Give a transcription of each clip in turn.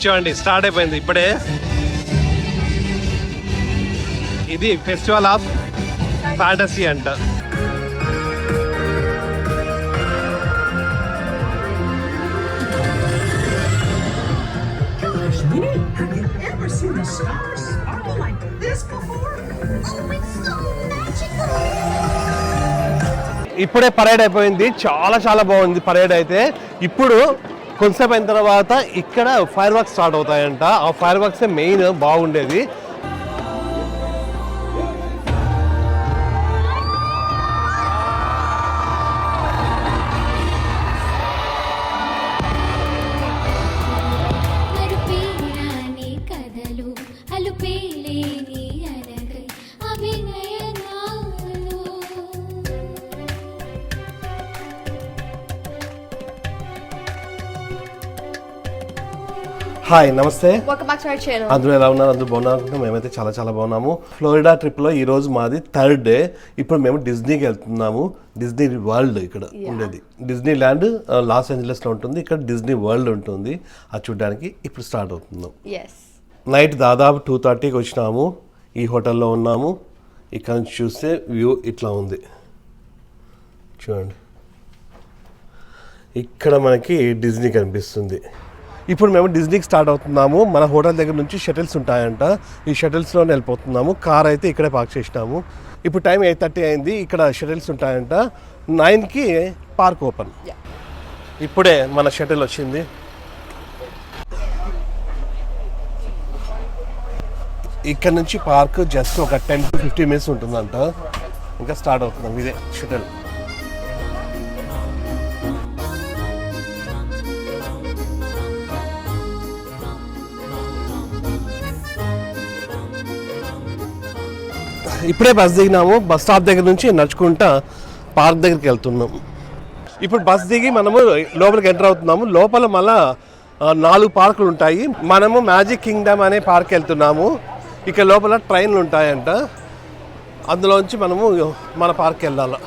చూడండి స్టార్ట్ అయిపోయింది ఇప్పుడే. ఇది ఫెస్టివల్ ఆఫ్ ఫ్యాంటసీ అంట. ఇప్పుడే పరేడ్ అయిపోయింది, చాలా చాలా బాగుంది పరేడ్ అయితే. ఇప్పుడు కొంతసేపు అయిన తర్వాత ఇక్కడ ఫైర్ వర్క్స్ స్టార్ట్ అవుతాయంట. ఆ ఫైర్ వర్క్సే మెయిన్ బాగుండేది. హాయ్ నమస్తే, అందరూ ఎలా ఉన్నారు? అందరూ బాగున్నారు. మేమైతే చాలా చాలా బాగున్నాము. ఫ్లోరిడా ట్రిప్లో ఈరోజు మాది 3rd డే. ఇప్పుడు మేము డిజ్నీకి వెళ్తున్నాము. డిజ్నీ వరల్డ్ ఇక్కడ ఉండేది. డిజ్నీ ల్యాండ్ లాస్ ఏంజలస్లో ఉంటుంది, ఇక్కడ డిజ్నీ వరల్డ్ ఉంటుంది. అది చూడడానికి ఇప్పుడు స్టార్ట్ అవుతున్నాం. నైట్ దాదాపు 2:30కి వచ్చినాము. ఈ హోటల్లో ఉన్నాము. ఇక్కడ నుంచి చూస్తే వ్యూ ఇట్లా ఉంది చూడండి. ఇక్కడ మనకి డిజ్నీ కనిపిస్తుంది. ఇప్పుడు మేము డిజ్నీకి స్టార్ట్ అవుతున్నాము. మన హోటల్ దగ్గర నుంచి షటిల్స్ ఉంటాయంట. ఈ షటిల్స్లోనే వెళ్ళిపోతున్నాము. కార్ అయితే ఇక్కడే పార్క్ చేసినాము. ఇప్పుడు టైం 8:30 అయింది. ఇక్కడ షటిల్స్ ఉంటాయంట. 9కి పార్క్ ఓపెన్. ఇప్పుడే మన షటిల్ వచ్చింది. ఇక్కడ నుంచి పార్క్ జస్ట్ ఒక 10 to 15 minutes ఉంటుందంట. ఇంకా స్టార్ట్ అవుతున్నాం. ఇదే షటిల్. ఇప్పుడే బస్ దిగినాము. బస్ స్టాప్ దగ్గర నుంచి నడుచుకుంటా పార్క్ దగ్గరికి వెళ్తున్నాము. ఇప్పుడు బస్ దిగి మనము లోపలికి ఎంటర్ అవుతున్నాము. లోపల మళ్ళా 4 పార్కులు ఉంటాయి. మనము మ్యాజిక్ కింగ్డమ్ అనే పార్క్ వెళ్తున్నాము. ఇక్కడ లోపల ట్రైన్లు ఉంటాయంట. అందులోంచి మనము మన పార్క్ వెళ్ళాలి.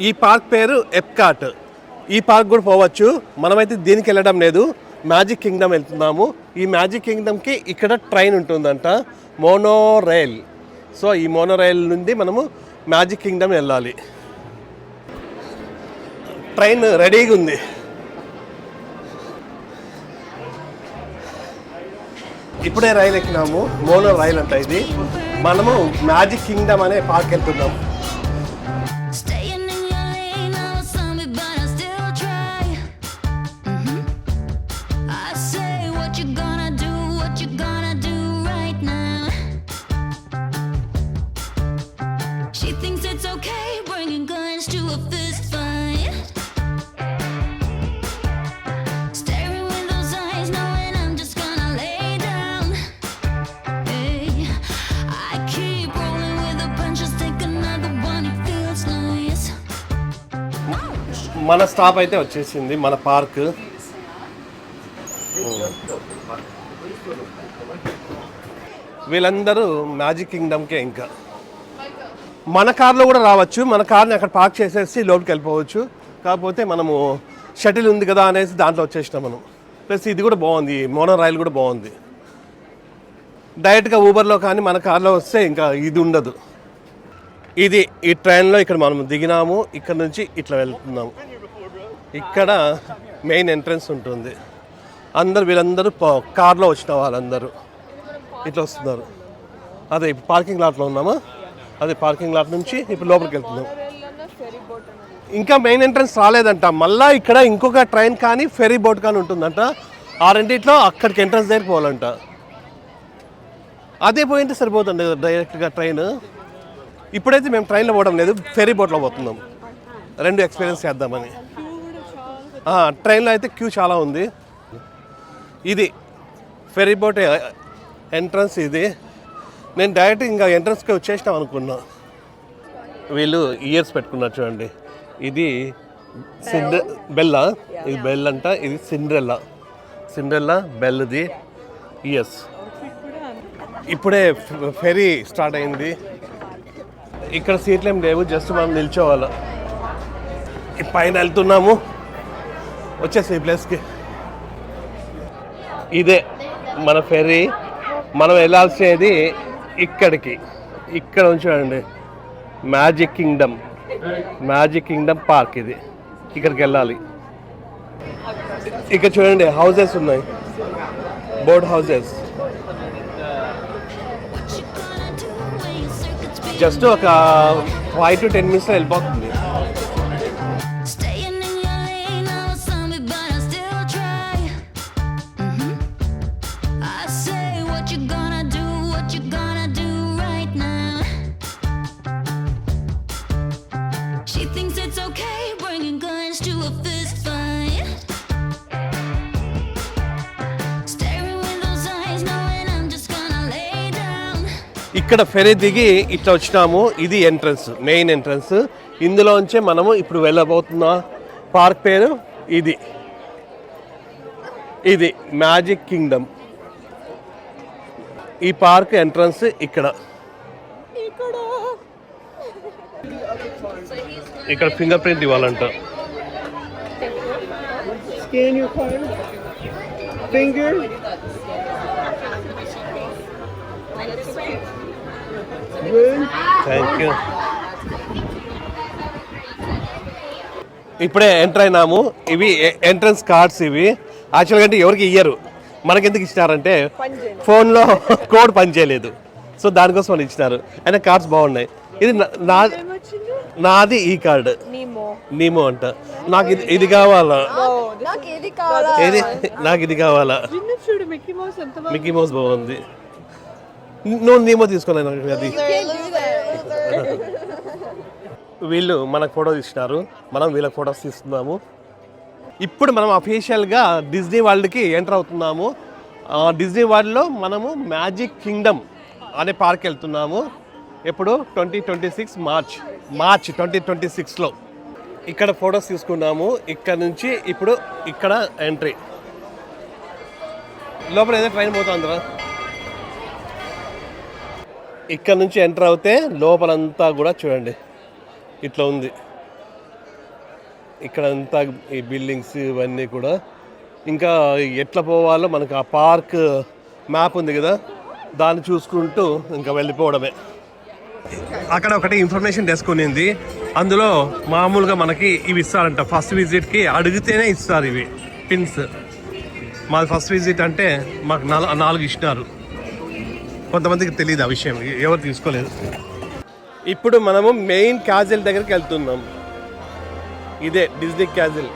ఈ పార్క్ పేరు ఎప్కాట్. ఈ పార్క్ కూడా పోవచ్చు. మనమైతే దీనికి వెళ్ళడం లేదు, మ్యాజిక్ కింగ్డమ్ వెళ్తున్నాము. ఈ మ్యాజిక్ కింగ్డమ్కి ఇక్కడ ట్రైన్ ఉంటుందంట, మోనో రైల్. సో ఈ మోనో రైల్ నుండి మనము మ్యాజిక్ కింగ్డమ్ వెళ్ళాలి. ట్రైన్ రెడీగా ఉంది. ఇప్పుడే రైలు ఎక్కినాము. మోనో రైల్ అంట ఇది. మనము మ్యాజిక్ కింగ్డమ్ అనే పార్క్ వెళ్తున్నాము. మన స్టాప్ అయితే వచ్చేసింది, మన పార్క్. వీళ్ళందరూ మ్యాజిక్ కింగ్డమ్కే. ఇంకా మన కార్లో కూడా రావచ్చు. మన కార్ని అక్కడ పార్క్ చేసేసి లోపలికి వెళ్ళిపోవచ్చు. కాకపోతే మనము షటిల్ ఉంది కదా అనేసి దాంట్లో వచ్చేసినాం మనం. ప్లస్ ఇది కూడా బాగుంది, మోనో రైల్ కూడా బాగుంది. డైరెక్ట్గా ఊబర్లో కానీ మన కార్లో వస్తే ఇంకా ఇది ఉండదు. ఇది ఈ ట్రైన్లో ఇక్కడ మనం దిగినాము. ఇక్కడ నుంచి ఇట్లా వెళ్తున్నాము. ఇక్కడ మెయిన్ ఎంట్రన్స్ ఉంటుంది. వీళ్ళందరూ కార్లో వచ్చిన వాళ్ళందరూ ఇట్లా వస్తున్నారు. అదే ఇప్పుడు పార్కింగ్ లాట్లో ఉన్నామా, అదే పార్కింగ్ లాట్ నుంచి ఇప్పుడు లోపలికి వెళ్తున్నాం. ఇంకా మెయిన్ ఎంట్రన్స్ రాలేదంట. మళ్ళీ ఇక్కడ ఇంకొక ట్రైన్ కానీ ఫెరీ బోట్ కానీ ఉంటుందంట. ఆ రెండిట్లో అక్కడికి ఎంట్రన్స్ దగ్గర పోవాలంట. అదే పోయింటే సరిపోతుంది డైరెక్ట్గా ట్రైన్. ఇప్పుడైతే మేము ట్రైన్లో పోవడం లేదు, ఫెరీ బోట్లో పోతున్నాం. 2 ఎక్స్పీరియన్స్ చేద్దామని. ట్రైన్లో అయితే క్యూ చాలా ఉంది. ఇది ఫెరీ బోట్ ఎంట్రన్స్. ఇది నేను డైరెక్ట్ ఇంకా ఎంట్రన్స్కి వచ్చేసినాం అనుకున్నా. వీళ్ళు ఇయర్స్ పెట్టుకున్నారు చూడండి. ఇది బెల్లా, ఇది బెల్ అంట. ఇది సిండ్రెల్లా బెల్ది ఇయర్స్. ఇప్పుడే ఫెరీ స్టార్ట్ అయింది. ఇక్కడ సీట్లు ఏం లేవు, జస్ట్ మనం నిల్చోవాలి. పైన వెళ్తున్నాము, వచ్చేసి ఈ ప్లేస్కి. ఇదే మన ఫెర్రీ. మనం వెళ్ళాల్సినది ఇక్కడికి. ఇక్కడ నుంచి చూడండి, మ్యాజిక్ కింగ్డమ్ పార్క్. ఇది ఇక్కడికి వెళ్ళాలి. ఇక్కడ చూడండి హౌసెస్ ఉన్నాయి, బోర్డ్ హౌసెస్. జస్ట్ ఒక 5 to 10 minutes వెళ్ళిపోతుంది. ఇక్కడ ఫెరీ దిగి ఇట్లా వచ్చినాము. ఇది ఎంట్రన్స్, మెయిన్ ఎంట్రన్స్. ఇందులోంచే మనము ఇప్పుడు వెళ్ళబోతున్న పార్క్ పేరు ఇది మ్యాజిక్ కింగ్డమ్. ఈ పార్క్ ఎంట్రన్స్ ఇక్కడ ఫింగర్ ప్రింట్ ఇవ్వాలంట. Thank you. ఇప్పుడే ఎంటర్ అయినాము. ఇవి ఎంట్రన్స్ కార్డ్స్. ఇవి యాక్చువల్గా అంటే ఎవరికి ఇయ్యరు, మనకెందుకు ఇచ్చినారంటే ఫోన్లో కోడ్ పనిచేయలేదు, సో దానికోసం వాళ్ళు ఇచ్చినారు. అయినా కార్డ్స్ బాగున్నాయి. ఇది నాది ఈ కార్డ్ నీమో అంట. నాకు ఇది కావాలా, నాకు ఇది కావాలా. మిక్కీ మౌస్ బాగుంది. నువ్వు నీమో తీసుకోలేదు అది. వీళ్ళు మనకు ఫోటో తీసినారు, మనం వీళ్ళకి ఫొటోస్ తీస్తున్నాము. ఇప్పుడు మనం అఫీషియల్గా డిజ్నీ వరల్డ్కి ఎంటర్ అవుతున్నాము. డిజ్నీ వరల్డ్లో మనము మ్యాజిక్ కింగ్డమ్ అనే పార్క్ వెళ్తున్నాము. ఎప్పుడు 2026 మార్చ్ 2026లో. ఇక్కడ ఫొటోస్ తీసుకున్నాము. ఇక్కడ నుంచి ఇప్పుడు ఇక్కడ ఎంట్రీ. లోపల ఏదో ట్రైన్ పోతుందిరా. ఇక్కడ నుంచి ఎంటర్ అవుతే లోపలంతా కూడా చూడండి ఇట్లా ఉంది. ఇక్కడంతా ఈ బిల్డింగ్స్ ఇవన్నీ కూడా. ఇంకా ఎట్లా పోవాలో మనకు ఆ పార్క్ మ్యాప్ ఉంది కదా, దాన్ని చూసుకుంటూ ఇంకా వెళ్ళిపోవడమే. అక్కడ ఒకటి ఇన్ఫర్మేషన్ డెస్క్ ఉన్నింది. అందులో మామూలుగా మనకి ఇవి ఇస్తారంట. ఫస్ట్ విజిట్కి అడిగితేనే ఇస్తారు ఇవి పిన్స్. మాది ఫస్ట్ విజిట్ అంటే మాకు 4 ఇచ్చినారు. కొంతమందికి తెలియదు ఆ విషయం, ఎవరు తీసుకోలేదు. ఇప్పుడు మనము మెయిన్ క్యాజిల్ దగ్గరికి వెళ్తున్నాం. ఇదే డిజ్నీ క్యాజిల్.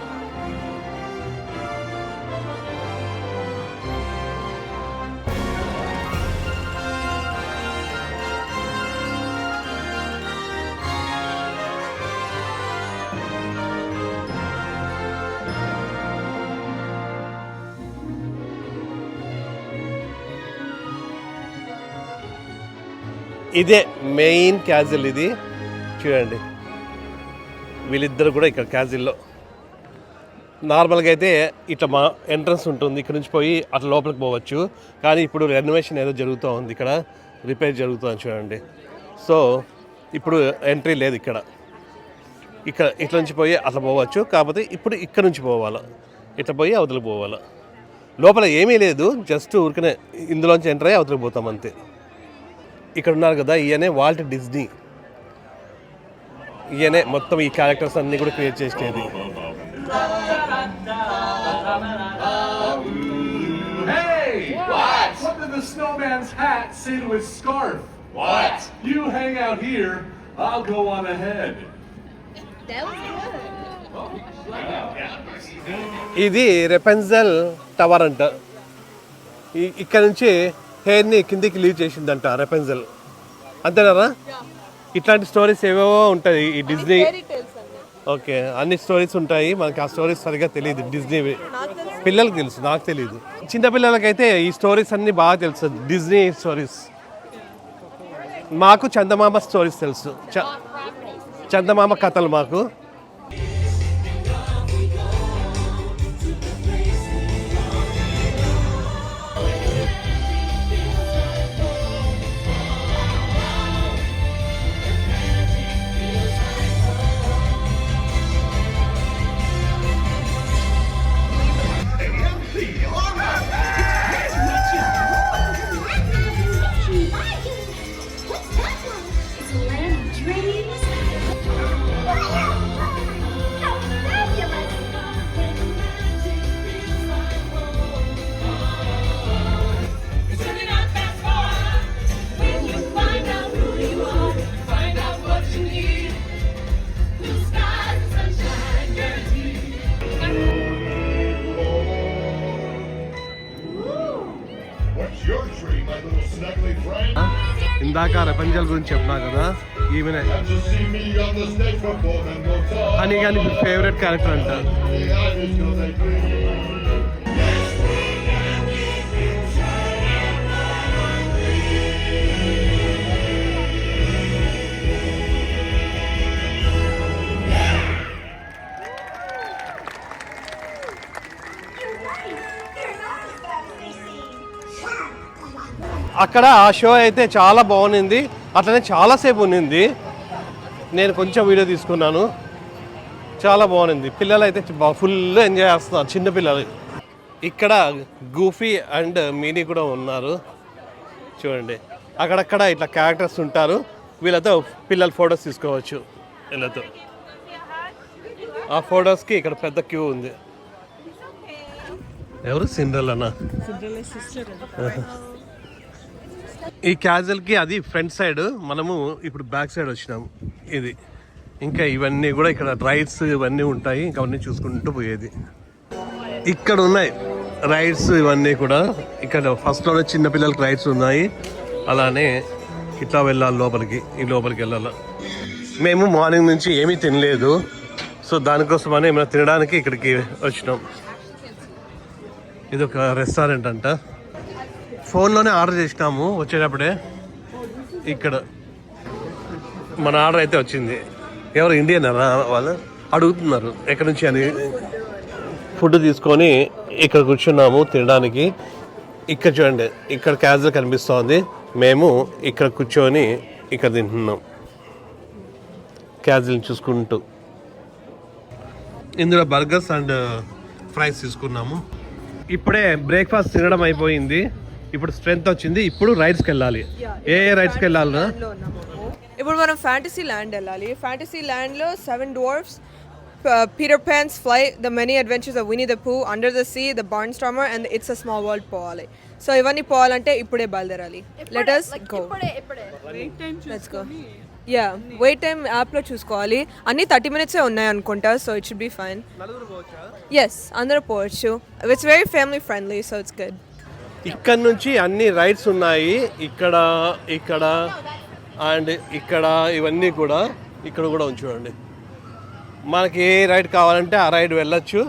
ఇదే మెయిన్ క్యాజిల్. ఇది చూడండి, వీళ్ళిద్దరు కూడా ఇక్కడ క్యాజిల్లో. నార్మల్గా అయితే ఇట్లా మా ఎంట్రన్స్ ఉంటుంది, ఇక్కడ నుంచి పోయి అట్లా లోపలికి పోవచ్చు. కానీ ఇప్పుడు రెనోవేషన్ ఏదో జరుగుతూ ఉంది, ఇక్కడ రిపేర్ జరుగుతుంది చూడండి. సో ఇప్పుడు ఎంట్రీ లేదు ఇక్కడ. ఇట్లా నుంచి పోయి అట్లా పోవచ్చు. కాకపోతే ఇప్పుడు ఇక్కడ నుంచి పోవాలా, ఇట్లా పోయి అవతలికి పోవాలా. లోపల ఏమీ లేదు, జస్ట్ ఊరికనే ఇందులోంచి ఎంటర్ అయ్యి అవతలికి పోతాం అంతే. ఇక్కడ ఉన్నారు కదా, ఈయనే వాల్ట్ డిజ్నీ. ఈయనే మొత్తం ఈ క్యారెక్టర్స్ అన్ని కూడా క్రియేట్ చేసేది. What did the snowman's hat say to his scarf? What? You hang out here, I'll go on ahead. That was good. ఇది రెపెన్జెల్ టవర్ అంట. ఇక్కడ నుంచి హెయిర్ని కిందికి లీవ్ చేసిందంట రెపెన్జెల్. అంతేనా? ఇట్లాంటి స్టోరీస్ ఏవేవో ఉంటాయి ఈ డిజ్నీ. ఓకే, అన్ని స్టోరీస్ ఉంటాయి. మనకి ఆ స్టోరీస్ సరిగా తెలియదు. డిజ్నీ పిల్లలకు తెలుసు, నాకు తెలియదు. చిన్నపిల్లలకైతే ఈ స్టోరీస్ అన్నీ బాగా తెలుసు, డిజ్నీ స్టోరీస్. మాకు చందమామ స్టోరీస్ తెలుసు, చందమామ కథలు మాకు. your tree, my little snuggly friend. ఇందాక రపంజల్ గురించి చెప్పినా కదా, ఈమెనే Come to see me on the stage performing no talk. అని కానీ ఫేవరెట్ క్యారెక్టర్ అంట. అక్కడ ఆ షో అయితే చాలా బాగుంది, అట్లనే చాలాసేపు ఉన్నింది. నేను కొంచెం వీడియో తీసుకున్నాను, చాలా బాగుంది. పిల్లలు అయితే ఫుల్ ఎంజాయ్ చేస్తున్నారు, చిన్న పిల్లలు. ఇక్కడ గూఫీ అండ్ మినీ కూడా ఉన్నారు చూడండి. అక్కడక్కడ ఇట్లా క్యారెక్టర్స్ ఉంటారు, వీళ్ళతో పిల్లలు ఫొటోస్ తీసుకోవచ్చు. వీళ్ళతో ఆ ఫొటోస్కి ఇక్కడ పెద్ద క్యూ ఉంది. ఎవరు సిండ్రెల్లానా? ఈ క్యాజువల్కి అది ఫ్రంట్ సైడ్, మనము ఇప్పుడు బ్యాక్ సైడ్ వచ్చినాము. ఇది ఇంకా ఇవన్నీ కూడా ఇక్కడ రైడ్స్ ఇవన్నీ ఉంటాయి, ఇంకా అవన్నీ చూసుకుంటూ పోయేది. ఇక్కడ ఉన్నాయి రైడ్స్ ఇవన్నీ కూడా. ఇక్కడ ఫస్ట్లోనే చిన్నపిల్లలకి రైడ్స్ ఉన్నాయి, అలానే ఇట్లా వెళ్ళాలి లోపలికి, ఈ లోపలికి వెళ్ళాలి. మేము మార్నింగ్ నుంచి ఏమీ తినలేదు, సో దానికోసమని ఏమైనా తినడానికి ఇక్కడికి వచ్చినాం. ఇది ఒక రెస్టారెంట్ అంట. ఫోన్లోనే ఆర్డర్ చేసినాము వచ్చేటప్పుడే. ఇక్కడ మన ఆర్డర్ అయితే వచ్చింది. ఎవరు ఇండియన్ వాళ్ళు అడుగుతున్నారు ఎక్కడి నుంచి అని. ఫుడ్ తీసుకొని ఇక్కడ కూర్చున్నాము తినడానికి. ఇక్కడ చూడండి, ఇక్కడ క్యాజువల్ కనిపిస్తోంది. మేము ఇక్కడ కూర్చొని ఇక్కడ తింటున్నాం క్యాజువల్ చూసుకుంటూ. ఇందులో బర్గర్స్ అండ్ ఫ్రైస్ తీసుకున్నాము. ఇప్పుడే బ్రేక్ఫాస్ట్ తినడం అయిపోయింది, ఇప్పుడు స్ట్రెంత్ వచ్చింది. ఇప్పుడు రైడ్స్కి వెళ్ళాలి. ఏ రైడ్స్కి వెళ్ళాలి? ఇప్పుడు మనం ఫ్యాంటసీ ల్యాండ్ వెళ్ళాలి. ఫ్యాంటసీ ల్యాండ్లో 7 dwarfs, Peter Pan's Flight, The Many Adventures of Winnie the Pooh, Under the Sea, The Barnstormer and It's a Small World పోవాలి. సో ఇవన్నీ పోవాలంటే ఇప్పుడే బయలుదేరాలి. Let us go. Let's go. Yeah, wait time యాప్లో చూసుకోవాలి. అన్నీ 30 minutes ఉన్నాయి అనుకుంటా, so it should be fine. Yes, అందరూ పోవచ్చు. It's very family friendly, so it's good. ఇక్కడ నుంచి అన్ని రైడ్స్ ఉన్నాయి. ఇక్కడ ఇక్కడ అండ్ ఇక్కడ ఇవన్నీ కూడా ఇక్కడ కూడా చూడండి. మనకి ఏ రైడ్ కావాలంటే ఆ రైడ్ వెళ్ళొచ్చు.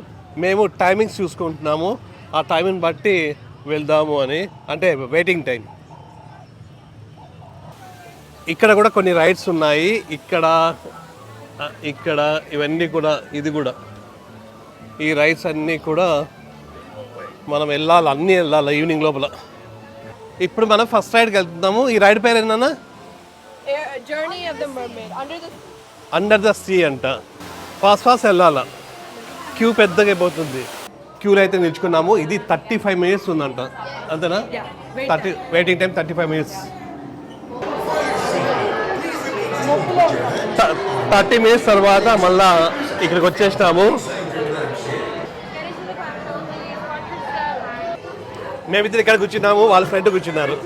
మేము టైమింగ్స్ చూసుకుంటున్నాము, ఆ టైమింగ్ బట్టి వెళ్దాము అని, అంటే వెయిటింగ్ టైం. ఇక్కడ కూడా కొన్ని రైడ్స్ ఉన్నాయి. ఇక్కడ ఇక్కడ ఇవన్నీ కూడా, ఇది కూడా, ఈ రైడ్స్ అన్నీ కూడా మనం వెళ్ళాలి, అన్నీ వెళ్ళాలి ఈవినింగ్ లోపల. ఇప్పుడు మనం ఫస్ట్ రైడ్కి వెళ్తున్నాము. ఈ రైడ్ పేరు ఏంటన్నా? Journey of the Mermaid Under the Sea అంట. ఫాస్ట్ వెళ్ళాలా, క్యూ పెద్దగా అయిపోతుంది. క్యూలో అయితే నిల్చుకున్నాము. ఇది 35 minutes ఉందంట, అంతేనా? 30 వెయిటింగ్ టైం 35 minutes. 30 minutes తర్వాత మళ్ళా ఇక్కడికి వచ్చేసినాము. మేమిద్దరు ఇక్కడ కూర్చున్నాము, వాళ్ళ ఫ్రెండ్ కూర్చున్నారు.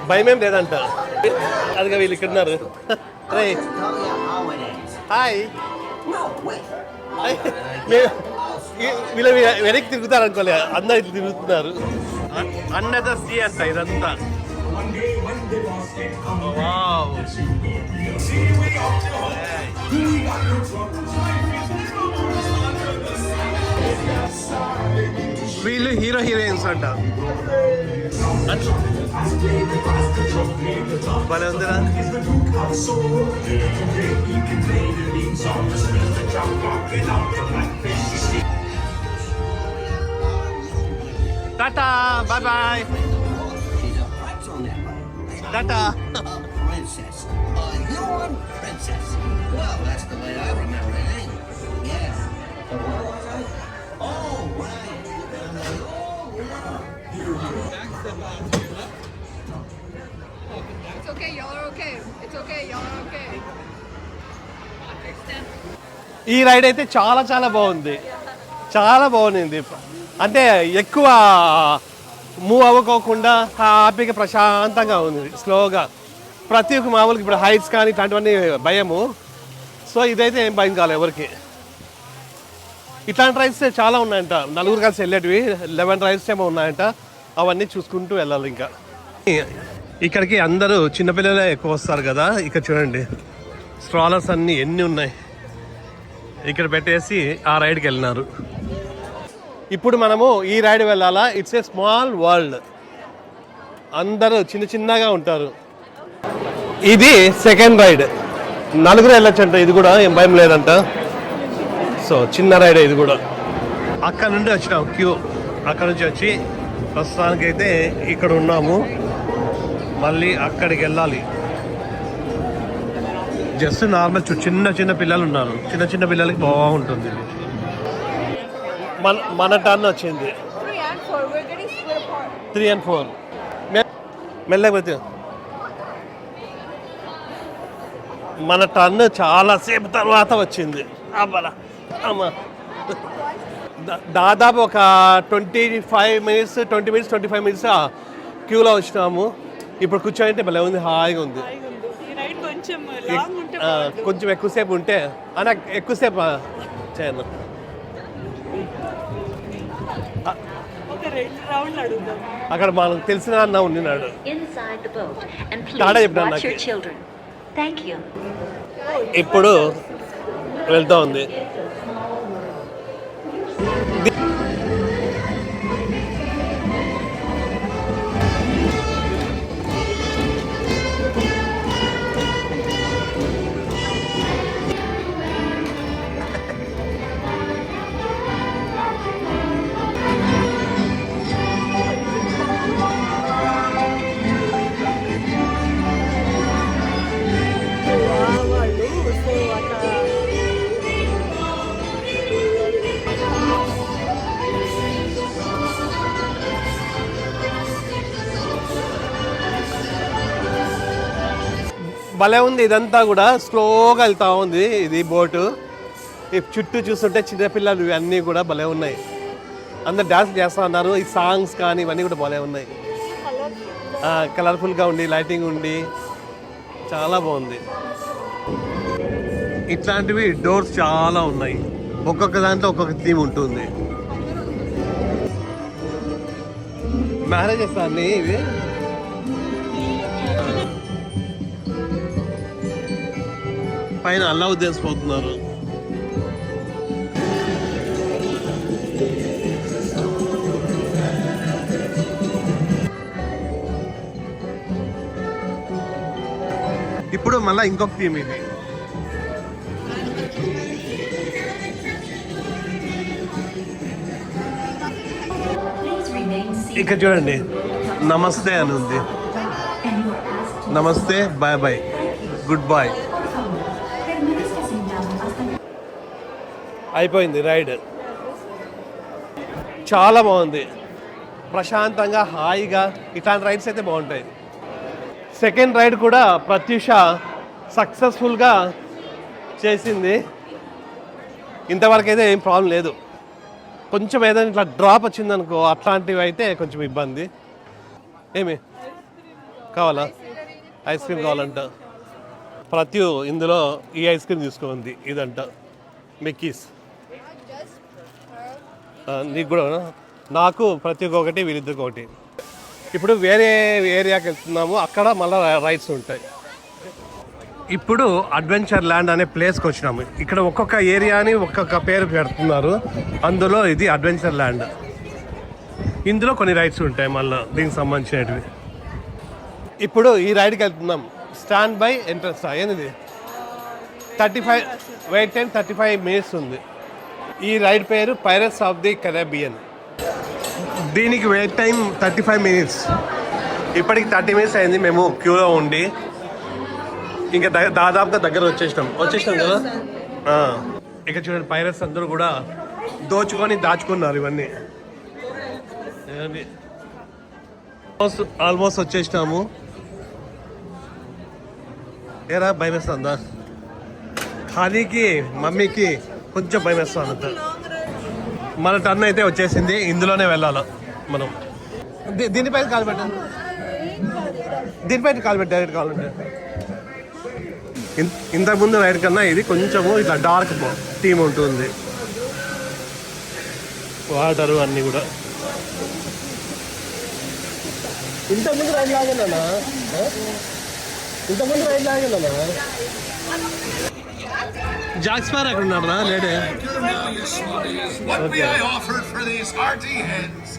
భయం ఏం లేదంట. అదిగా వీళ్ళు ఇక్కడ ఉన్నారు. రే హాయ్. వీళ్ళు వెనక్కి తిరుగుతారు అనుకోలే, అందరు ఇట్లా తిరుగుతున్నారు. అండర్ ద సీ అంట ఇదంతా. వావ్. వీళ్ళు హీరో హీరోయిన్స్ అంట. భలే ఉందిరా. Tata, bye bye. Tata. Princess. You're one princess. Well, that's the way I remember it, ain't it? Yeah. All right. It's okay, y'all are okay. It's okay, y'all are okay. ఈ ride అయితే చాలా చాలా బాగుంది, చాలా బాగుంది. అంటే ఎక్కువ move అవ్వకోకుండా హ్యాపీగా ప్రశాంతంగా ఉంది, స్లోగా. ప్రతి ఒక్క మామూలుగా ఇప్పుడు హైట్స్ కానీ ఇట్లాంటివన్నీ భయము, సో ఇదైతే ఏం భయం కాలేదు ఎవరికి. ఇట్లాంటి రైడ్స్ చాలా ఉన్నాయంట, నలుగురు కలిసి వెళ్ళేటివి 11 రైడ్స్ ఏమో ఉన్నాయంట. అవన్నీ చూసుకుంటూ వెళ్ళాలి. ఇంకా ఇక్కడికి అందరూ చిన్నపిల్లలే ఎక్కువ వస్తారు కదా. ఇక్కడ చూడండి స్ట్రాలర్స్ అన్నీ ఎన్ని ఉన్నాయి ఇక్కడ పెట్టేసి ఆ రైడ్కి వెళ్ళినారు. ఇప్పుడు మనము ఈ రైడ్ వెళ్ళాలా. ఇట్స్ ఏ స్మాల్ వరల్డ్, అందరూ చిన్న చిన్నగా ఉంటారు. ఇది సెకండ్ రైడ్, నలుగురు వెళ్ళొచ్చంట. ఇది కూడా ఏం భయం లేదంట. సో చిన్న రైడ్ ఇది కూడా. అక్కడ నుండి వచ్చినాం క్యూ, అక్కడ నుంచి వచ్చి ప్రస్తుతానికి అయితే ఇక్కడ ఉన్నాము. మళ్ళీ అక్కడికి వెళ్ళాలి. జస్ట్ నార్మల్ చిన్న చిన్న పిల్లలు ఉన్నారు. చిన్న చిన్న పిల్లలకి బాగుంటుంది. మన టర్న్ వచ్చింది 3 and 4. We're getting split apart. 3 and 4 మెల్లకపోతే మన టర్న్ చాలా సేపు తర్వాత వచ్చింది. అమ్మా దాదాపు ఒక 20 మినిట్స్ 25 మినిట్స్ క్యూలో వచ్చినాము. ఇప్పుడు కూర్చోంటే భలే ఉంది, హాయిగా ఉంది. కొంచెం ఎక్కువసేపు ఉంటే అన్న ఎక్కువసేపు చేయను. అక్కడ మనకు తెలిసిన అన్న ఉన్నాడు. టాటా చెప్పినా నాకు. ఇప్పుడు వెళ్తా ఉంది. భలే ఉంది. ఇదంతా కూడా స్లోగా వెళ్తూ ఉంది ఇది బోటు. చుట్టూ చూస్తుంటే చిన్నపిల్లలు ఇవన్నీ కూడా భలే ఉన్నాయి. అందరు డ్యాన్స్ చేస్తూ ఉన్నారు. ఈ సాంగ్స్ కానీ ఇవన్నీ కూడా భలే ఉన్నాయి. కలర్ఫుల్గా ఉండి లైటింగ్ ఉండి చాలా బాగుంది. ఇట్లాంటివి డోర్స్ చాలా ఉన్నాయి. ఒక్కొక్క దాంట్లో ఒక్కొక్క థీమ్ ఉంటుంది. మ్యారేజెస్ అన్నీ ఇవి. పైన అల్లావుద్దీన్ పోతున్నారు. ఇప్పుడు మళ్ళీ ఇంకొక థీమ్ ఇది. ఇక్కడ చూడండి నమస్తే అని ఉంది. నమస్తే, బాయ్ బాయ్, గుడ్ బాయ్. అయిపోయింది రైడ్. చాలా బాగుంది, ప్రశాంతంగా హాయిగా. ఇట్లాంటి రైడ్స్ అయితే బాగుంటాయి. సెకండ్ రైడ్ కూడా ప్రత్యూష సక్సెస్ఫుల్గా చేసింది. ఇంతవరకు అయితే ఏం ప్రాబ్లం లేదు. కొంచెం ఏదైనా ఇట్లా డ్రాప్ వచ్చిందనుకో అట్లాంటివి అయితే కొంచెం ఇబ్బంది. ఏమి కావాలా? ఐస్ క్రీమ్ కావాలంట. ప్రత్యు ఇందులో ఈ ఐస్ క్రీమ్ తీసుకోండి. ఇదంట మిక్కీస్. నీకు కూడా, నాకు ప్రతి ఒక్కటి, వీళ్ళిద్దరికి ఒకటి. ఇప్పుడు వేరే ఏరియాకి వెళ్తున్నాము. అక్కడ మళ్ళీ రైడ్స్ ఉంటాయి. ఇప్పుడు అడ్వెంచర్ ల్యాండ్ అనే ప్లేస్కి వచ్చినాము. ఇక్కడ ఒక్కొక్క ఏరియాని ఒక్కొక్క పేరు పెడుతున్నారు. అందులో ఇది అడ్వెంచర్ ల్యాండ్. ఇందులో కొన్ని రైడ్స్ ఉంటాయి మళ్ళీ దీనికి సంబంధించినవి. ఇప్పుడు ఈ రైడ్కి వెళ్తున్నాం. Stand by entrance. ఏంది 35 వెయిట్ టైం 35 మినిట్స్ ఉంది. ఈ రైడ్ పేరు పైరట్స్ ఆఫ్ ది కరేబియన్. దీనికి వెయిట్ టైం 35 మినిట్స్. ఇప్పటికి 30 మినిట్స్ అయింది మేము క్యూలో ఉండి. ఇంకా దాదాపుగా దగ్గర వచ్చేసినాం కదా. ఇక చూడండి పైరట్స్ అందరూ కూడా దాచుకున్నారు ఇవన్నీ. ఆల్మోస్ట్ వచ్చేసినాము. ఏరా భయం వేస్తుందా? ఖాళీకి మమ్మీకి కొంచెం భయం వేస్తుందంట. మన టర్న్ అయితే వచ్చేసింది. ఇందులోనే వెళ్ళాలి మనం. దీనిపైన కాలు పెట్టండి. దీనిపైన కాలు పెట్టి డైరెక్ట్ కావాలంటే. ఇంతకుముందు రైడ్ కన్నా ఇది కొంచెము ఇట్లా డార్క్ థీమ్ ఉంటుంది. వాటరు అన్నీ కూడా ఇంతకుముందు రైడ్ లాగేనా? ఇంతకుముందు రైడ్ లాగేనా? జాక్ స్పారో ఎక్కడ ఉన్నాడు రా? లేడే. What may I offer for these hearty hens?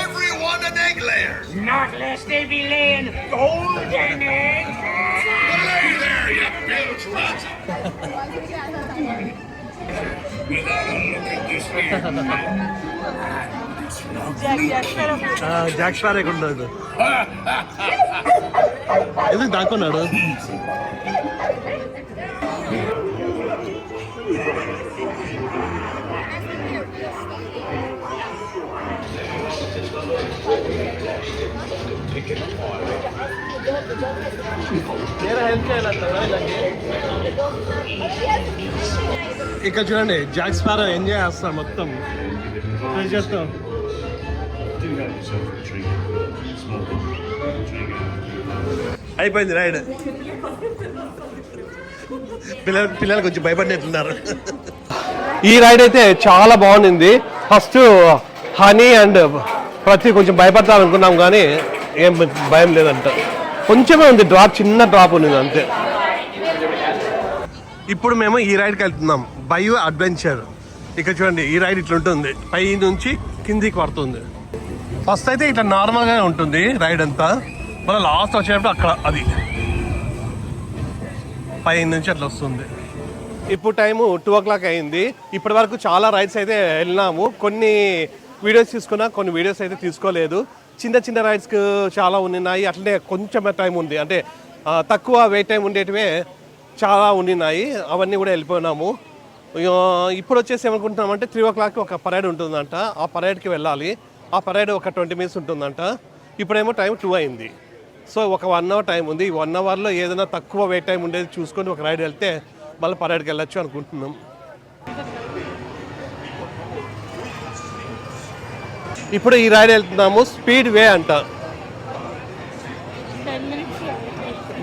Everyone an egg layer. Not lest they be laying golden eggs. Lay there, you bilge rat. Without a look at this here. Jack sparrow ఎక్కడ ఉన్నాడు? ఎందుకు దాక్కున్నాడు? ఇక్కడ చూడండి Jack sparrow enjoy చేస్తాం మొత్తం చేస్తాం. అయిపోయింది రైడ్. పిల్లలు కొంచెం భయపడినట్టున్నారు. ఈ రైడ్ అయితే చాలా బాగుంది. ఫస్ట్ హనీ అండ్ ప్రతి కొంచెం భయపడతాం అనుకున్నాం కానీ ఏం భయం లేదంట. కొంచెమే ఉంది డ్రాప్, చిన్న డ్రాప్ ఉంది అంతే. ఇప్పుడు మేము ఈ రైడ్కి వెళ్తున్నాం, బయో అడ్వెంచర్. ఇక్కడ చూడండి ఈ రైడ్ ఇట్లా ఉంటుంది, పై నుంచి కిందికి పడుతుంది. ఫస్ట్ అయితే ఇట్లా నార్మల్గానే ఉంటుంది రైడ్ అంతా, మళ్ళీ లాస్ట్ వచ్చేటప్పుడు అక్కడ అది పై నుంచి అట్లా వస్తుంది. ఇప్పుడు టైము 2 o'clock అయింది. ఇప్పటి వరకు చాలా రైడ్స్ అయితే వెళ్ళినాము. కొన్ని వీడియోస్ తీసుకున్నా, కొన్ని వీడియోస్ అయితే తీసుకోలేదు. చిన్న చిన్న రైడ్స్కి చాలా ఉన్నాయి, అట్లనే కొంచెం టైం ఉంది, అంటే తక్కువ వెయిట్ టైం ఉండేటివే చాలా ఉన్నాయి. అవన్నీ కూడా వెళ్ళిపోయినాము. ఇప్పుడు వచ్చేసి ఏమనుకుంటున్నామంటే 3 o'clock ఒక పరేడ్ ఉంటుందంట, ఆ పరేడ్కి వెళ్ళాలి. ఆ పరేడ్ ఒక 20 minutes ఉంటుందంట. ఇప్పుడేమో టైం 2 అయింది. సో ఒక 1 hour టైం ఉంది. ఈ 1 hourలో ఏదైనా తక్కువ వెయిట్ టైం ఉండేది చూసుకొని ఒక రైడ్ వెళ్తే మళ్ళీ పరేడ్కి వెళ్ళొచ్చు అనుకుంటున్నాం. ఇప్పుడు ఈ రైడ్ వెళ్తున్నాము, స్పీడ్ వే అంట.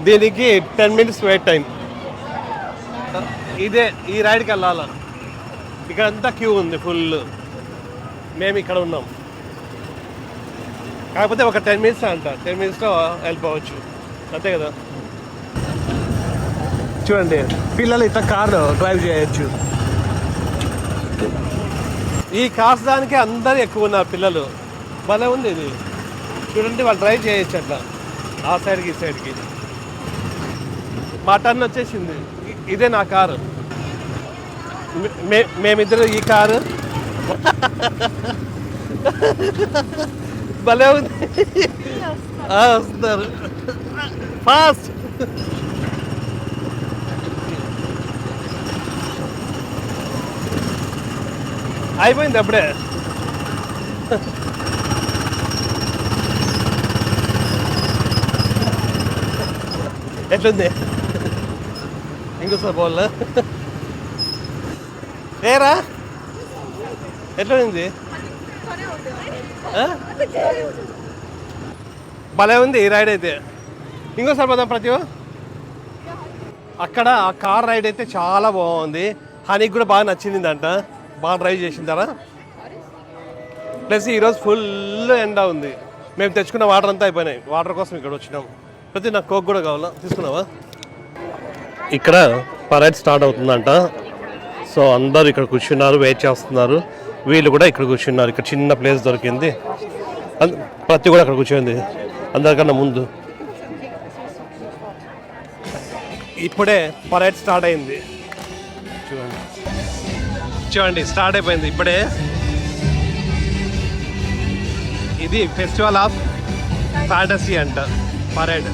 దీనికి 10 minutes వెయిట్ టైం. ఇదే ఈ రైడ్కి వెళ్ళాల. ఇక్కడ అంతా క్యూ ఉంది ఫుల్. మేము ఇక్కడ ఉన్నాం, కాకపోతే ఒక 10 minutes అంట. 10 minutesలో వెళ్ళిపోవచ్చు, అంతే కదా. చూడండి పిల్లలు ఇట్లా కారు డ్రైవ్ చేయొచ్చు. ఈ కార్స్ దానికి అందరూ ఎక్కువ ఉన్నారు పిల్లలు. భలే ఉంది ఇది, చూడండి వాళ్ళు డ్రైవ్ చేయొచ్చు అట్లా ఆ సైడ్కి ఈ సైడ్కి. మా టర్న్ వచ్చేసింది. ఇదే నా కారు. మేమిద్దరు ఈ కారు. భలే ఉంది. వస్తున్నారు ఫాస్ట్. అయిపోయింది అప్పుడే. ఎట్లుంది ఇంకోసారి పోవాలా? ఏరా ఎట్లుంది? భలే ఉంది ఈ రైడ్ అయితే. ఇంకోసారి పోదాం ప్రతి. అక్కడ ఆ కార్ రైడ్ అయితే చాలా బాగుంది. హనీకి కూడా బాగా నచ్చిందంట, బాగా డ్రైవ్ చేసిందారా. ప్లస్ ఈరోజు ఫుల్ ఎండ ఉంది. మేము తెచ్చుకున్న వాటర్ అంతా అయిపోయినాయి. వాటర్ కోసం ఇక్కడ వచ్చినాం. ప్రతి నాకు కోక్ కూడా కావాలా, తీసుకున్నావా? ఇక్కడ పరేడ్ స్టార్ట్ అవుతుందంట. సో అందరు ఇక్కడ కూర్చున్నారు, వెయిట్ చేస్తున్నారు. వీళ్ళు కూడా ఇక్కడ కూర్చున్నారు. ఇక్కడ చిన్న ప్లేస్ దొరికింది, ప్రతి కూడా అక్కడ కూర్చోంది అందరికన్నా ముందు. ఇప్పుడే పరేడ్ స్టార్ట్ అయింది. చూడండి చూడండి స్టార్ట్ అయిపోయింది ఇప్పుడే. ఇది ఫెస్టివల్ ఆఫ్ ఫ్యాంటసీ అంట పరేడ్.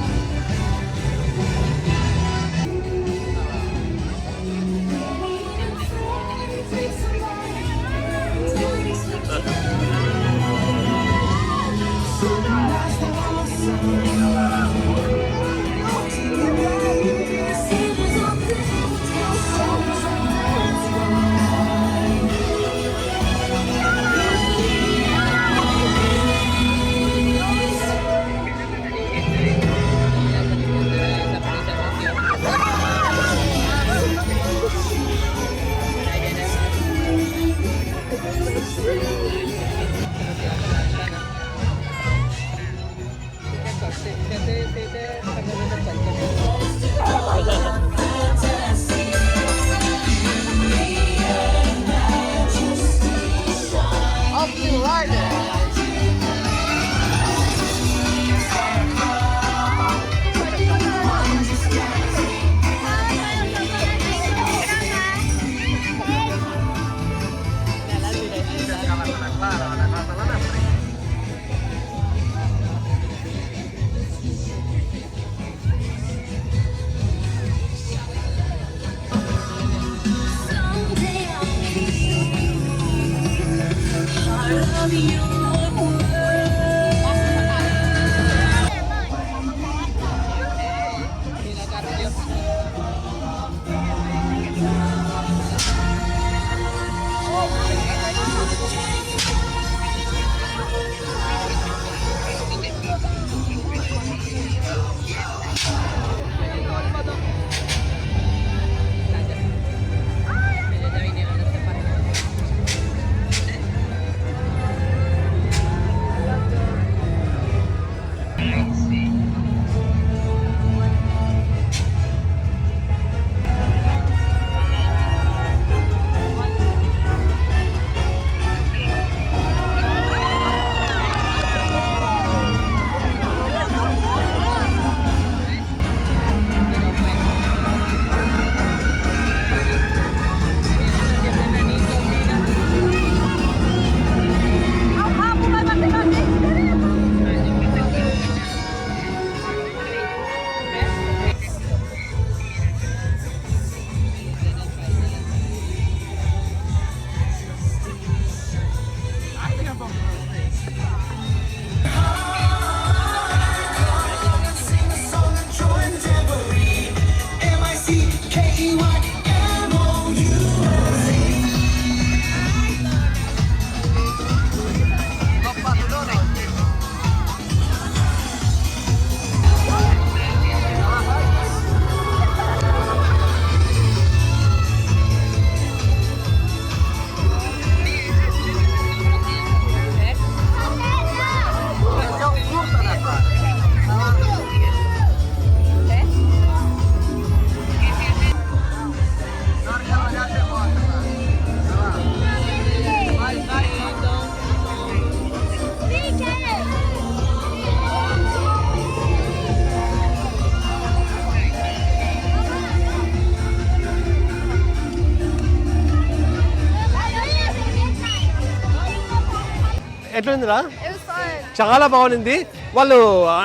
ఎట్లుందిరా? It was fun. చాలా బాగుంది. వాళ్ళు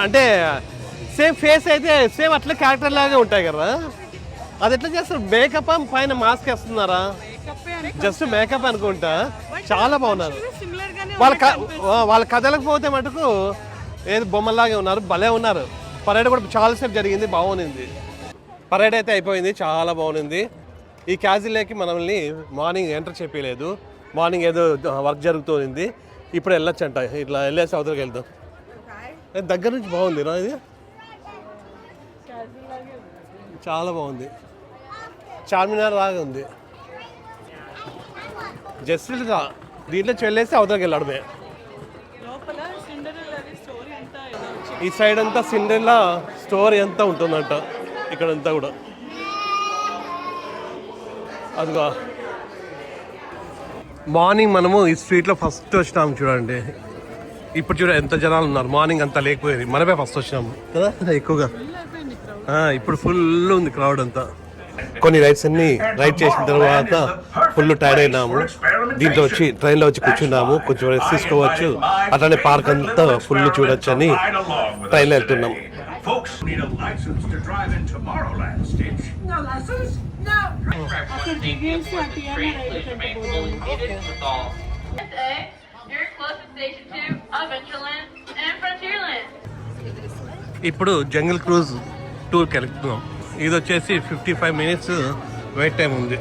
అంటే సేమ్ ఫేస్ అయితే సేమ్ అట్లా క్యారెక్టర్ లాగే ఉంటాయి కదా, అది ఎట్లా చేస్తారు? మేకప్ పైన మాస్క్ వేస్తున్నారా? జస్ట్ మేకప్ అనుకుంటా. చాలా బాగున్నారు. వాళ్ళ కథలకు పోతే మటుకు ఏది బొమ్మలాగే ఉన్నారు, భలే ఉన్నారు. పరేడ్ కూడా చాలాసేపు జరిగింది, బాగుంది. పరేడ్ అయితే అయిపోయింది, చాలా బాగుంది. ఈ క్యాజిలేకి మనల్ని మార్నింగ్ ఎంటర్ చెప్పలేదు, మార్నింగ్ ఏదో వర్క్ జరుగుతుంది. ఇప్పుడు వెళ్ళొచ్చు అంట, ఇట్లా వెళ్ళేసి అవతలకి వెళ్దాం. దగ్గర నుంచి బాగుంది రా, ఇది చాలా బాగుంది. చార్మినార్ లాగా ఉంది. జస్ట్ దీంట్లో వెళ్ళేసి అవతలకి వెళ్ళడమే. ఈ సైడ్ అంతా సిండ్రెల్లా స్టోరీ అంతా ఉంటుందంట, ఇక్కడంతా కూడా. అదిగో మార్నింగ్ మనము ఈ స్ట్రీట్లో ఫస్ట్ వచ్చినాము చూడండి. ఇప్పుడు చూడ ఎంత జనాలు ఉన్నారు. మార్నింగ్ అంతా లేకపోయేది, మనమే ఫస్ట్ వచ్చినాము కదా ఎక్కువగా. ఇప్పుడు ఫుల్ ఉంది క్రౌడ్ అంతా. కొన్ని రైడ్స్ అన్ని రైడ్ చేసిన తర్వాత ఫుల్ టైర్డ్ అయినాము. దీంట్లో వచ్చి ట్రైన్లో వచ్చి కూర్చున్నాము, కొంచెం రెస్ట్ తీసుకోవచ్చు. అట్లానే పార్క్ అంతా ఫుల్ చూడొచ్చు అని ట్రైన్లో వెళ్తున్నాం. No lessons? No. Your closest station to Adventureland and Frontierland. ఇప్పుడు జంగిల్ క్రూజ్ టూర్కి వెళ్తున్నాం. ఇది వచ్చేసి 55 minutes వెయిట్ టైం ఉంది.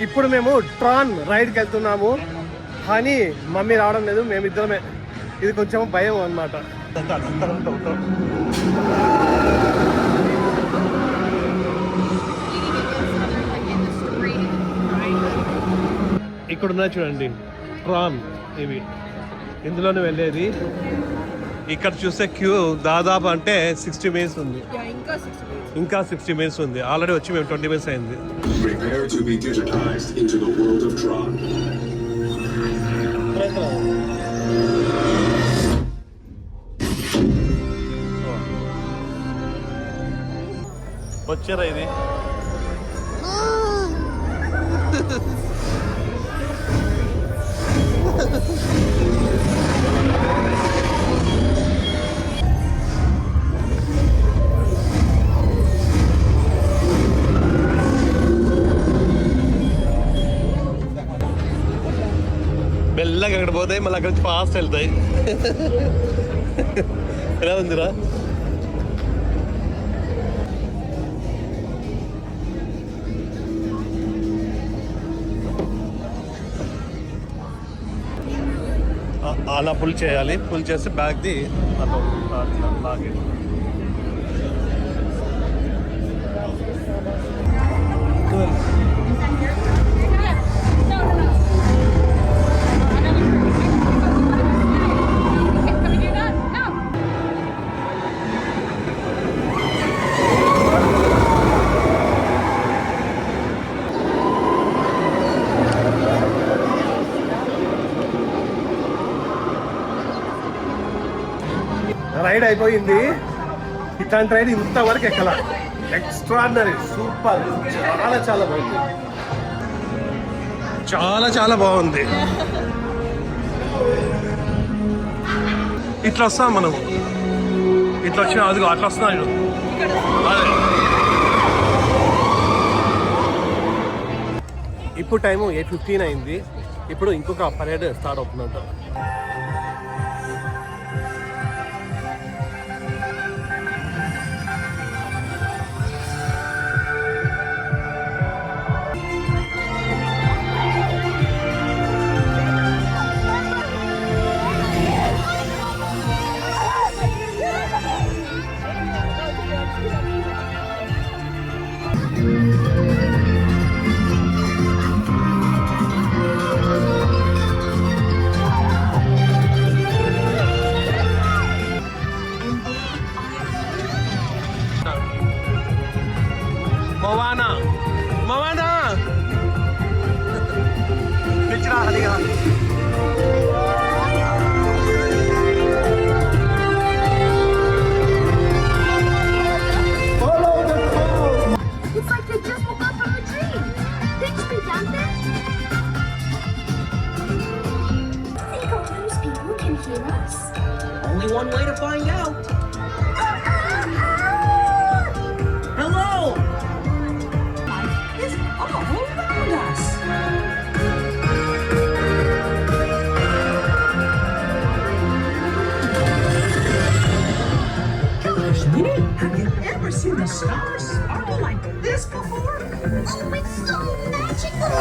ఇప్పుడు మేము ట్రాన్ రైడ్కి వెళ్తున్నాము. కానీ మమ్మీ రావడం లేదు, మేమిద్దరమే. ఇది కొంచెం భయం అన్నమాట. ఇక్కడ ఉన్నాయి చూడండి ట్రాన్, ఇవి ఇందులోనే వెళ్ళేది. ఇక్కడ చూస్తే క్యూ దాదాపు అంటే 60 minutes ఉంది. ఇంకా 60 minutes ఉంది. ఆల్రెడీ వచ్చి మేము 20 minutes అయింది. Prepare to be digitized into the world of Tron. వచ్చారా ఇది? మెల్లగా అక్కడ పోతాయి, మళ్ళీ అక్కడ నుంచి ఫాస్ట్ వెళ్తాయి. ఎలా ఉందిరా? అలా పుల్ చేయాలి, పుల్ చేసి బ్యాగ్ది అలా లాగే. రైడ్ అయిపోయింది. ఇట్లాంటి రైడ్ ఇంతవరకు ఎక్కల. ఎక్స్ట్రాడినరీ, సూపర్, చాలా చాలా బాగుంది, చాలా చాలా బాగుంది. ఇట్లా వస్తాం మనము, ఇట్లా వచ్చిన అదిగో అట్లా వస్తున్నాడు. అదే ఇప్పుడు టైము 8:15 అయింది. ఇప్పుడు ఇంకొక పరేడ్ స్టార్ట్ అవుతుందంట. Moana! Moana! Picture haliga. Follow the call. It's like they just woke up from a dream. They speak out there. Think all those people can hear us? Only one way to find out. Hello! Life is all around us. Gosh, Minnie, have you ever seen the stars sparkle like this before? Oh, it's so magical.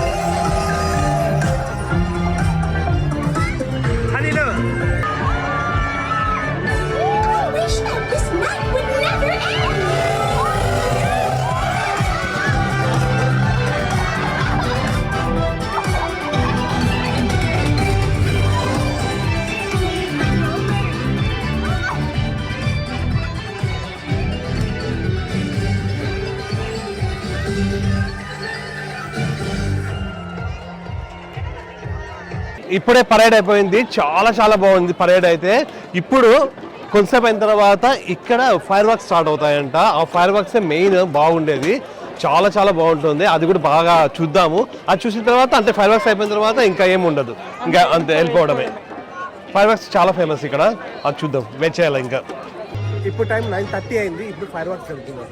Hanilo. I wish that this night would never end. ఇప్పుడే parade అయిపోయింది. చాలా చాలా బాగుంది parade అయితే. ఇప్పుడు కొంతసేపు అయిన తర్వాత ఇక్కడ ఫైర్ వర్క్స్ స్టార్ట్ అవుతాయంట. ఆ ఫైర్ వర్క్సే మెయిన్ బాగుండేది, చాలా చాలా బాగుంటుంది. అది కూడా బాగా చూద్దాము. అది చూసిన తర్వాత అంటే ఫైర్ వర్క్స్ అయిపోయిన తర్వాత ఇంకా ఏమి ఉండదు, ఇంకా అంతే వెళ్ళిపోవడమే. ఫైర్ వర్క్స్ చాలా ఫేమస్ ఇక్కడ, అది చూద్దాం, వెయిట్ చేయాలి. ఇంకా ఇప్పుడు టైం 9:30 అయింది. ఇప్పుడు ఫైర్ వర్క్స్ జరుగుతుంది.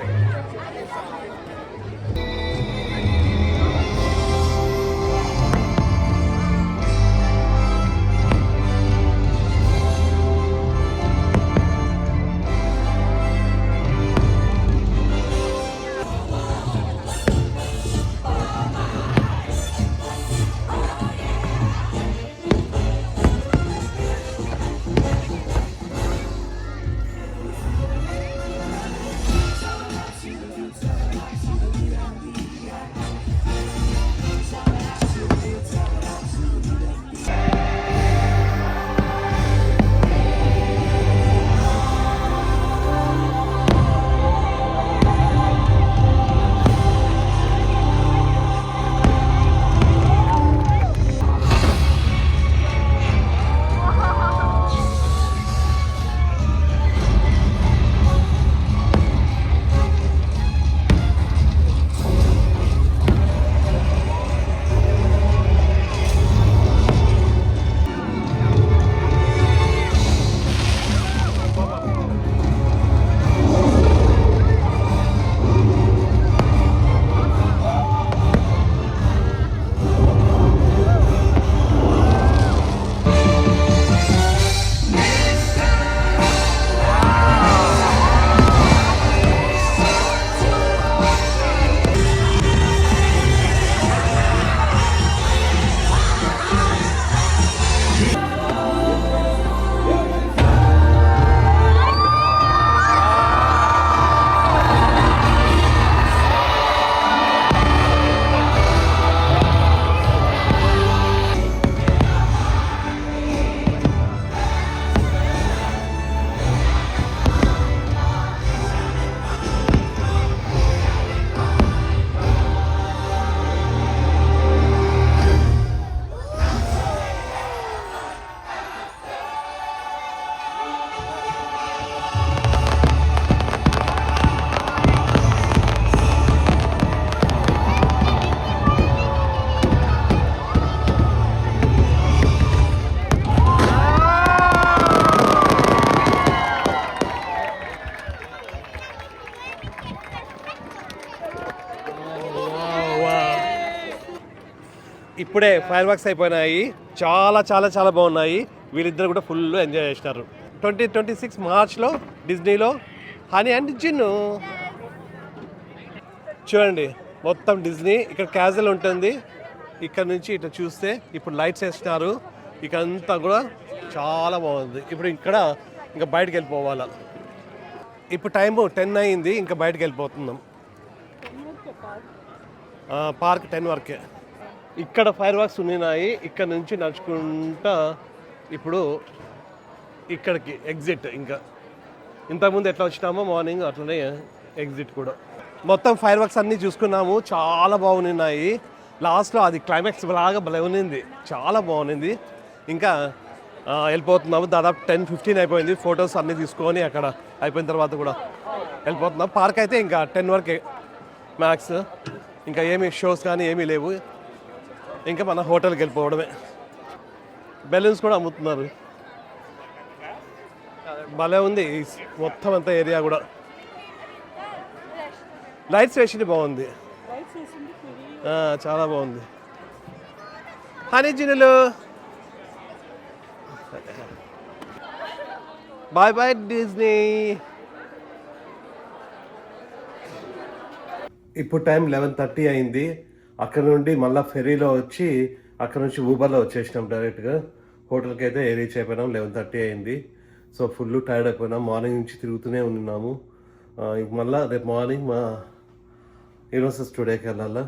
ఇప్పుడే ఫైర్ వర్క్స్ అయిపోయినాయి, చాలా చాలా చాలా బాగున్నాయి. వీళ్ళిద్దరు కూడా ఫుల్ ఎంజాయ్ చేసినారు. 2026 మార్చ్లో డిజ్నీలో హనీ అండ్ జిన్ను. చూడండి మొత్తం డిజ్నీ. ఇక్కడ క్యాజువల్ ఉంటుంది, ఇక్కడ నుంచి ఇట్లా చూస్తే ఇప్పుడు లైట్స్ వేస్తున్నారు. ఇక్కడ అంతా కూడా చాలా బాగుంది. ఇప్పుడు ఇక్కడ ఇంకా బయటకు వెళ్ళిపోవాలా. ఇప్పుడు టైము 10 అయింది, ఇంకా బయటకు వెళ్ళిపోతున్నాం. పార్క్ 10 వరకే. ఇక్కడ ఫైర్ వర్క్స్ ఉన్నాయి. ఇక్కడ నుంచి నడుచుకుంటా ఇప్పుడు ఇక్కడికి ఎగ్జిట్. ఇంకా ఇంతకుముందు ఎట్లా వచ్చినామో మార్నింగ్ అట్లనే ఎగ్జిట్ కూడా. మొత్తం ఫైర్ వర్క్స్ అన్నీ చూసుకున్నాము, చాలా బాగున్నాయి. లాస్ట్లో అది క్లైమాక్స్ బాగా భలే ఉన్నింది, చాలా బాగుంది. ఇంకా వెళ్ళిపోతున్నాము. దాదాపు 10-15 అయిపోయింది. ఫొటోస్ అన్నీ తీసుకొని అక్కడ అయిపోయిన తర్వాత కూడా వెళ్ళిపోతున్నాం. పార్క్ అయితే ఇంకా 10 వరకే మ్యాక్స్. ఇంకా ఏమి షోస్ కానీ ఏమీ లేవు. ఇంకా మన హోటల్కి వెళ్ళిపోవడమే. బెలూన్స్ కూడా అమ్ముతున్నారు, భలే ఉంది మొత్తం అంతా ఏరియా కూడా. లైట్స్ వేసింది బాగుంది, చాలా బాగుంది. హనీ జిన్నులు బాయ్ బాయ్ డిజ్నీ. ఇప్పుడు టైం 11:30 అయింది. అక్కడ నుండి మళ్ళీ ఫెరీలో వచ్చి అక్కడ నుంచి ఊబర్లో వచ్చేసినాం డైరెక్ట్గా. హోటల్కి అయితే రీచ్ అయిపోయినాం. 11:30 అయింది. సో ఫుల్ టైర్డ్ అయిపోయినాం. మార్నింగ్ నుంచి తిరుగుతూనే ఉన్నాము. మళ్ళీ రేపు మార్నింగ్ మా యూనివర్సల్ స్టూడియోకి వెళ్ళాలా.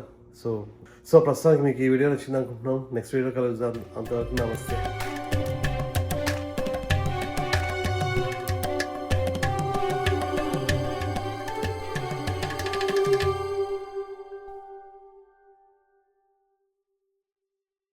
సో ప్రస్తుతానికి మీకు ఈ వీడియో నచ్చింది అనుకుంటున్నాం. నెక్స్ట్ వీడియో కలుద్దాం. అంతవరకు నమస్తే.